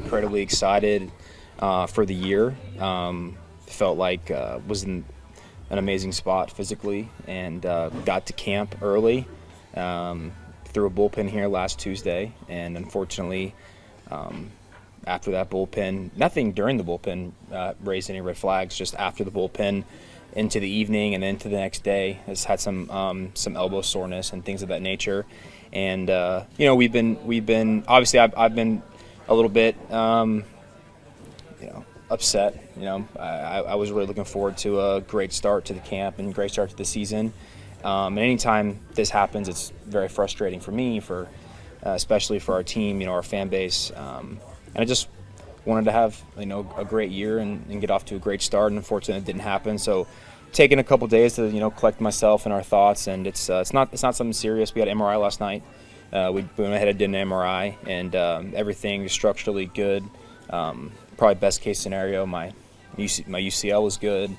incredibly excited for the year. Felt like was in an amazing spot physically, and got to camp early. Threw a bullpen here last Tuesday, and unfortunately, after that bullpen, nothing during the bullpen raised any red flags. Just after the bullpen, into the evening and into the next day, has had some elbow soreness and things of that nature. And we've been obviously I've been a little bit upset. I was really looking forward to a great start to the camp and great start to the season. And anytime this happens, it's very frustrating for me, especially for our team, our fan base. And I just wanted to have a great year and get off to a great start. And unfortunately, it didn't happen. So, taking a couple days to collect myself and our thoughts. And it's not something serious. We had an MRI last night. We went ahead and did an MRI, and everything is structurally good. Probably best case scenario, my UCL was good.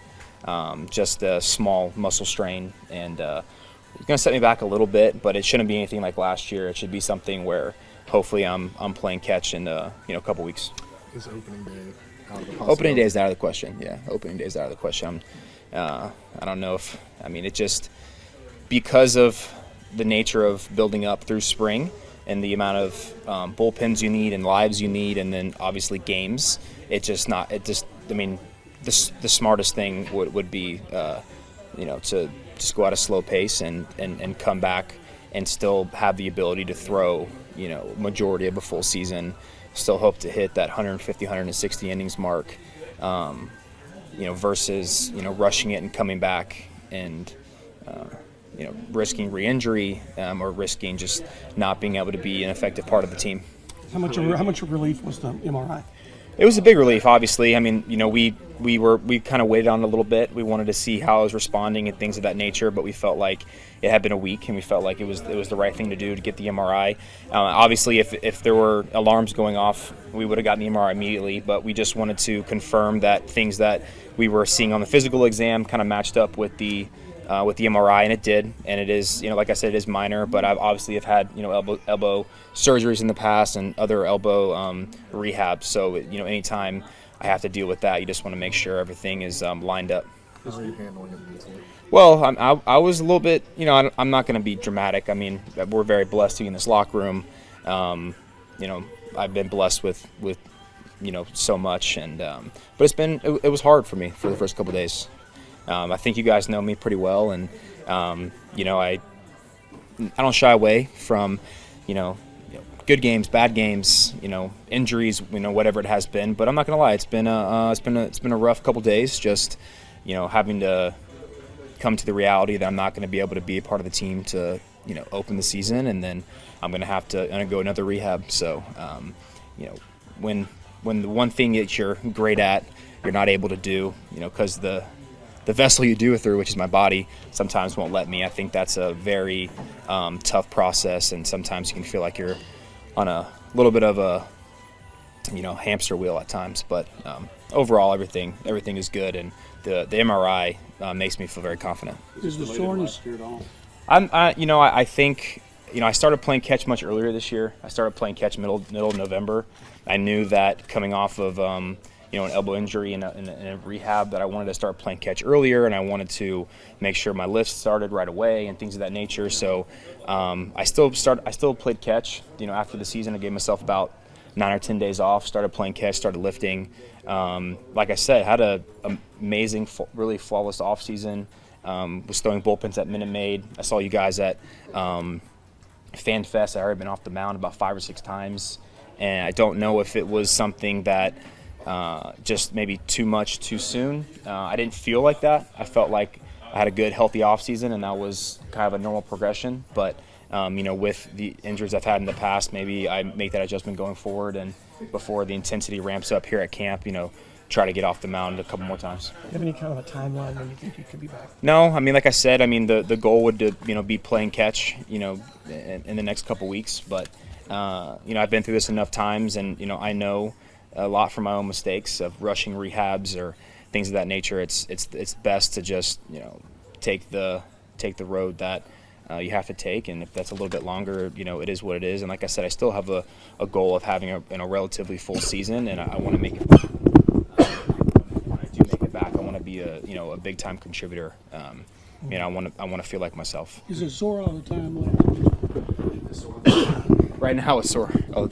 Just a small muscle strain, and it's going to set me back a little bit, but it shouldn't be anything like last year. It should be something where hopefully I'm playing catch in a couple weeks. Is opening day out of the possibility? Opening day is out of the question. Yeah, opening day is out of the question. I don't know it just because of the nature of building up through spring and the amount of bullpens you need and lives you need, and then obviously games. The smartest thing would be, to just go at a slow pace and come back and still have the ability to throw, majority of a full season. Still hope to hit that 150, 160 innings mark, versus, rushing it and coming back and, risking re-injury or risking just not being able to be an effective part of the team. How much of relief was the MRI? It was a big relief, obviously. I mean, we kind of waited on it a little bit. We wanted to see how I was responding and things of that nature, but we felt like it had been a week, and we felt like it was the right thing to do to get the MRI. Obviously, if there were alarms going off, we would have gotten the MRI immediately, but we just wanted to confirm that things that we were seeing on the physical exam kind of matched up with the MRI, and it did. And it is, like I said, it is minor, but I've obviously have had, elbow surgeries in the past and other elbow rehab. So, anytime I have to deal with that, you just want to make sure everything is lined up. How are you handling it mentally? Well, I was a little bit, I'm not going to be dramatic. I mean, we're very blessed to be in this locker room. I've been blessed with so much, and but it was hard for me for the first couple of days. I think you guys know me pretty well, and I don't shy away from good games, bad games, injuries, whatever it has been. But I'm not gonna lie, it's been a rough couple days. Just having to come to the reality that I'm not going to be able to be a part of the team to open the season, and then I'm going to have to undergo another rehab. So when the one thing that you're great at, you're not able to do, because the vessel you do it through, which is my body, sometimes won't let me. I think that's a very tough process, and sometimes you can feel like you're on a little bit of a hamster wheel at times. But overall, everything is good, and the MRI makes me feel very confident. Is the soreness at all? I think I started playing catch much earlier this year. I started playing catch middle of November. I knew that coming off of an elbow injury and a rehab, that I wanted to start playing catch earlier, and I wanted to make sure my lifts started right away and things of that nature. So I still played catch. After the season, I gave myself about 9 or 10 days off. Started playing catch, started lifting. Like I said, had a amazing, really flawless off season. Was throwing bullpens at Minute Maid. I saw you guys at Fan Fest. I already been off the mound about 5 or 6 times, and I don't know if it was something that just maybe too much too soon. I didn't feel like that. I felt like I had a good, healthy off season, and that was kind of a normal progression. But with the injuries I've had in the past, maybe I make that adjustment going forward, and before the intensity ramps up here at camp, try to get off the mound a couple more times. Do you have any kind of a timeline when you think you could be back? No, like I said, the goal would be playing catch, in the next couple weeks. But I've been through this enough times, and I know a lot from my own mistakes of rushing rehabs or things of that nature. It's best to just take the road that you have to take, and if that's a little bit longer, it is what it is. And like I said, I still have a goal of having a relatively full season, and I want to make it. When I do make it back, I want to be a big time contributor. I want to feel like myself. Is it sore all the time? Right now it's sore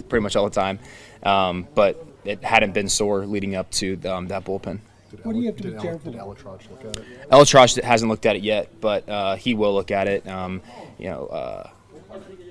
pretty much all the time, but it hadn't been sore leading up to that bullpen. What do you have to be careful? Did Elitrosh look at it? Elitrosh hasn't looked at it yet, but he will look at it.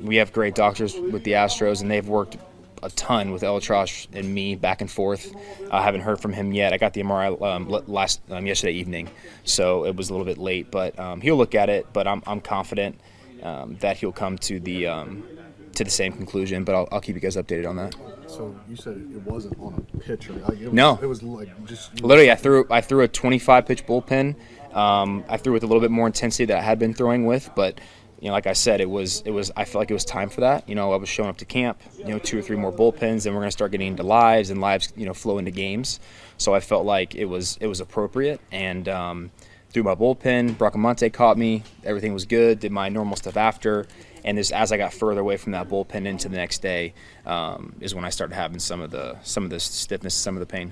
We have great doctors with the Astros, and they've worked a ton with Elitrosh and me back and forth. I haven't heard from him yet. I got the MRI yesterday evening, so it was a little bit late. But he'll look at it. But I'm confident that he'll come to the same conclusion. But I'll keep you guys updated on that. So you said it wasn't on a pitcher. No. It was like just literally. I threw a 25 pitch bullpen. I threw with a little bit more intensity that I had been throwing with, but like I said, it was. I felt like it was time for that. I was showing up to camp. 2 or 3 more bullpens, and we're going to start getting into lives, and lives flow into games. So I felt like it was appropriate, and threw my bullpen. Bracamonte caught me. Everything was good. Did my normal stuff after. And as I got further away from that bullpen into the next day, is when I started having some of the stiffness, some of the pain.